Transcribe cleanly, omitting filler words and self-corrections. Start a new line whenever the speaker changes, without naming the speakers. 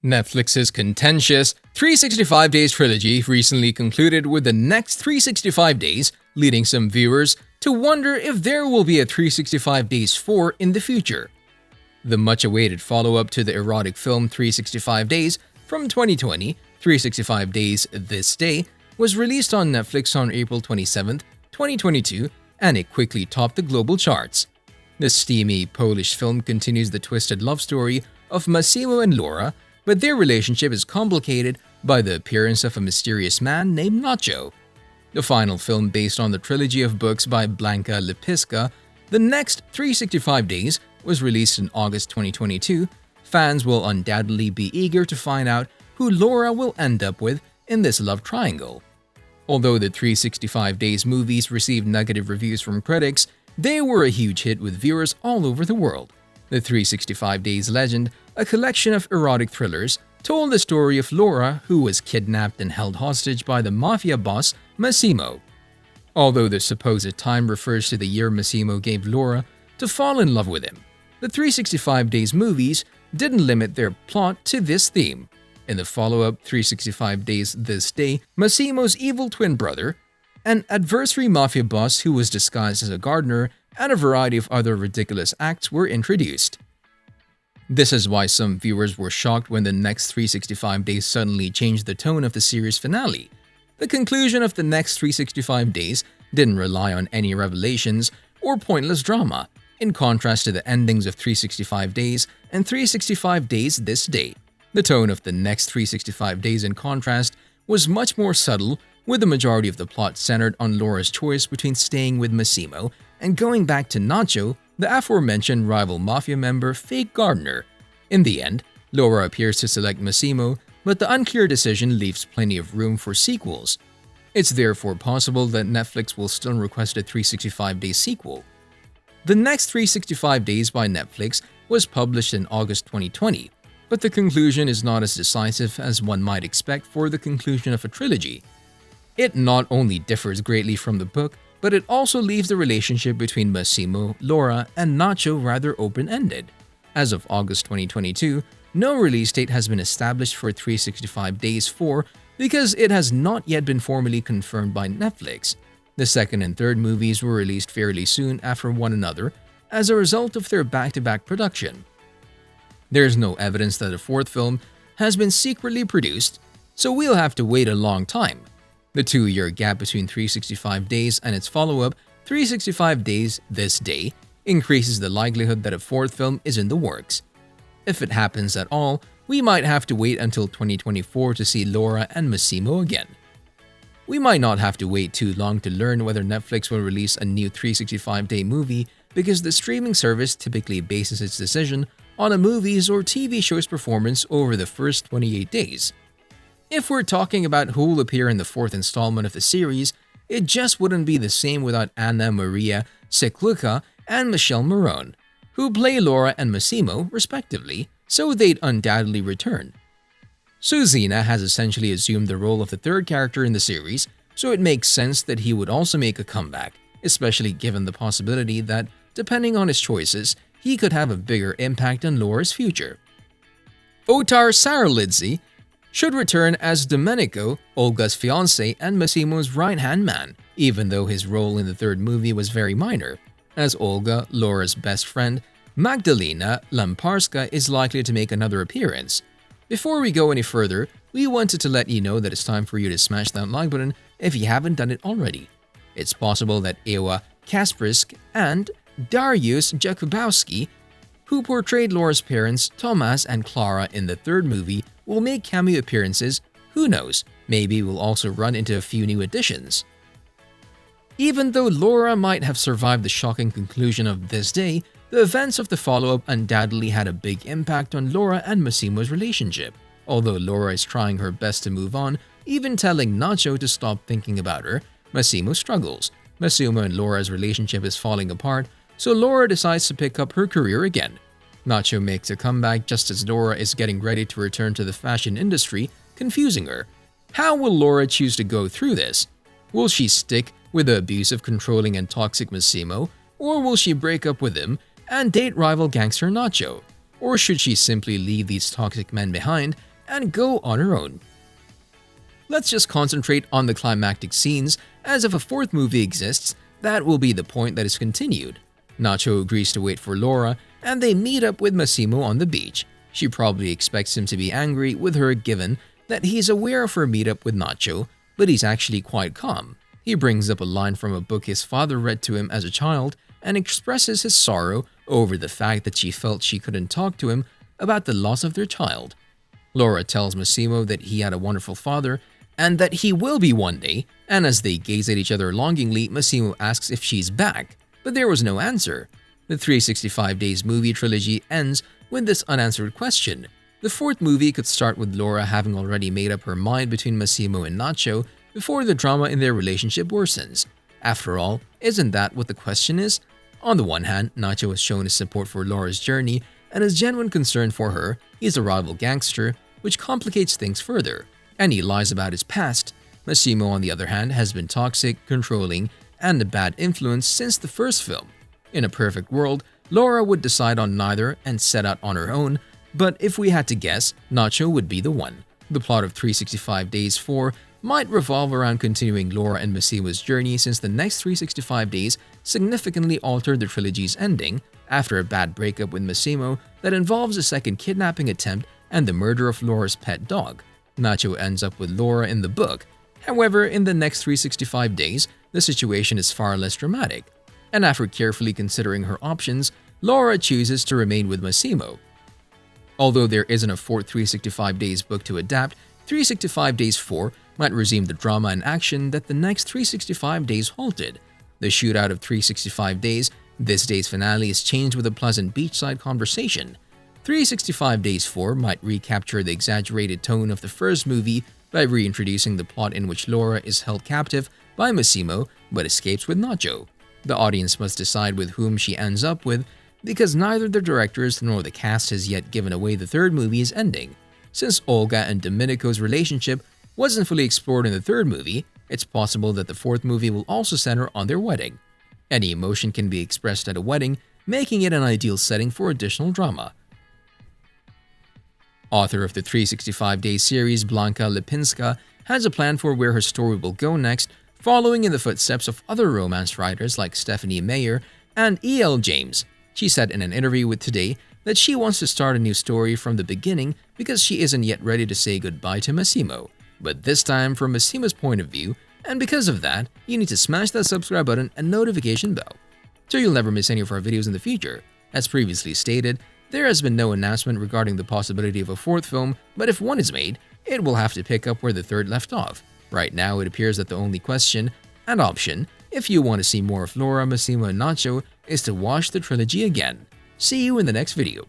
Netflix's contentious 365 Days trilogy recently concluded with the next 365 Days, leading some viewers to wonder if there will be a 365 Days 4 in the future. The much-awaited follow-up to the erotic film 365 Days from 2020, 365 Days This Day, was released on Netflix on April 27, 2022, and it quickly topped the global charts. The steamy Polish film continues the twisted love story of Massimo and Laura, but their relationship is complicated by the appearance of a mysterious man named Nacho. The final film, based on the trilogy of books by Blanka Lipiska, The Next 365 Days, was released in August 2022. Fans will undoubtedly be eager to find out who Laura will end up with in this love triangle. Although the 365 Days movies received negative reviews from critics, they were a huge hit with viewers all over the world. The 365 Days Legend, a collection of erotic thrillers, told the story of Laura, who was kidnapped and held hostage by the mafia boss Massimo. Although the supposed time refers to the year Massimo gave Laura to fall in love with him, the 365 Days movies didn't limit their plot to this theme. In the follow-up 365 Days This Day, Massimo's evil twin brother, an adversary mafia boss who was disguised as a gardener, and a variety of other ridiculous acts were introduced. This is why some viewers were shocked when the Next 365 Days suddenly changed the tone of the series finale. The conclusion of the Next 365 Days didn't rely on any revelations or pointless drama, in contrast to the endings of 365 Days and 365 Days This Day. The tone of the Next 365 Days, in contrast, was much more subtle, with the majority of the plot centered on Laura's choice between staying with Massimo and going back to Nacho, the aforementioned rival mafia member fake gardener. In the end, Laura appears to select Massimo, but the unclear decision leaves plenty of room for sequels. It's therefore possible that Netflix will still request a 365 Days sequel. The Next 365 Days by Netflix was published in August 2020, but the conclusion is not as decisive as one might expect for the conclusion of a trilogy. It not only differs greatly from the book, but it also leaves the relationship between Massimo, Laura, and Nacho rather open-ended. As of August 2022, no release date has been established for 365 Days 4 because it has not yet been formally confirmed by Netflix. The second and third movies were released fairly soon after one another as a result of their back-to-back production. There is no evidence that a fourth film has been secretly produced, so we'll have to wait a long time. The 2-year gap between 365 Days and its follow-up, 365 Days This Day, increases the likelihood that a fourth film is in the works. If it happens at all, we might have to wait until 2024 to see Laura and Massimo again. We might not have to wait too long to learn whether Netflix will release a new 365-day movie because the streaming service typically bases its decision on a movie's or TV show's performance over the first 28 days. If we're talking about who will appear in the fourth installment of the series, it just wouldn't be the same without Anna Maria Sekluka and Michelle Morone, who play Laura and Massimo respectively, so they'd undoubtedly return. Suzina has essentially assumed the role of the third character in the series, so it makes sense that he would also make a comeback, especially given the possibility that, depending on his choices, he could have a bigger impact on Laura's future. Otar Saralidze should return as Domenico, Olga's fiancé and Massimo's right-hand man, even though his role in the third movie was very minor. As Olga, Laura's best friend, Magdalena Lamparska is likely to make another appearance. Before we go any further, we wanted to let you know that it's time for you to smash that like button if you haven't done it already. It's possible that Ewa Kasprisk and Dariusz Jakubowski, who portrayed Laura's parents, Thomas and Clara in the third movie, will make cameo appearances. Who knows, maybe we'll also run into a few new additions. Even though Laura might have survived the shocking conclusion of This Day, the events of the follow-up undoubtedly had a big impact on Laura and Massimo's relationship. Although Laura is trying her best to move on, even telling Nacho to stop thinking about her, Massimo struggles. Massimo and Laura's relationship is falling apart, so Laura decides to pick up her career again. Nacho makes a comeback just as Laura is getting ready to return to the fashion industry, confusing her. How will Laura choose to go through this? Will she stick with the abusive, controlling, and toxic Massimo, Or will she break up with him and date rival gangster Nacho? Or should she simply leave these toxic men behind and go on her own? Let's just concentrate on the climactic scenes, as if a fourth movie exists, that will be the point that is continued. Nacho agrees to wait for Laura, and they meet up with Massimo on the beach. She probably expects him to be angry with her given that he's aware of her meetup with Nacho, but he's actually quite calm. He brings up a line from a book his father read to him as a child and expresses his sorrow over the fact that she felt she couldn't talk to him about the loss of their child. Laura tells Massimo that he had a wonderful father and that he will be one day, and as they gaze at each other longingly, Massimo asks if she's back, but there was no answer. The 365 Days movie trilogy ends with this unanswered question. The fourth movie could start with Laura having already made up her mind between Massimo and Nacho before the drama in their relationship worsens. After all, isn't that what the question is? On the one hand, Nacho has shown his support for Laura's journey and his genuine concern for her. He's a rival gangster, which complicates things further, and he lies about his past. Massimo, on the other hand, has been toxic, controlling, and a bad influence since the first film. In a perfect world, Laura would decide on neither and set out on her own, but if we had to guess, Nacho would be the one. The plot of 365 Days 4 might revolve around continuing Laura and Massimo's journey, since the next 365 Days significantly altered the trilogy's ending after a bad breakup with Massimo that involves a second kidnapping attempt and the murder of Laura's pet dog. Nacho ends up with Laura in the book. However, in the next 365 Days, the situation is far less dramatic, and after carefully considering her options, Laura chooses to remain with Massimo. Although there isn't a fourth 365 Days book to adapt, 365 Days 4 might resume the drama and action that the next 365 Days halted. The shootout of 365 Days, this day's finale, is changed with a pleasant beachside conversation. 365 Days 4 might recapture the exaggerated tone of the first movie by reintroducing the plot in which Laura is held captive by Massimo but escapes with Nacho. The audience must decide with whom she ends up with, because neither the directors nor the cast has yet given away the third movie's ending. Since Olga and Domenico's relationship wasn't fully explored in the third movie, it's possible that the fourth movie will also center on their wedding. Any emotion can be expressed at a wedding, making it an ideal setting for additional drama. Author of the 365 Days series, Blanka Lipinska, has a plan for where her story will go next, following in the footsteps of other romance writers like Stephanie Meyer and E.L. James. She said in an interview with Today that she wants to start a new story from the beginning because she isn't yet ready to say goodbye to Massimo, but this time from Massimo's point of view, and because of that, you need to smash that subscribe button and notification bell, so you'll never miss any of our videos in the future. As previously stated, there has been no announcement regarding the possibility of a fourth film, but if one is made, it will have to pick up where the third left off. Right now, it appears that the only question and option, if you want to see more of Laura, Massimo, and Nacho, is to watch the trilogy again. See you in the next video.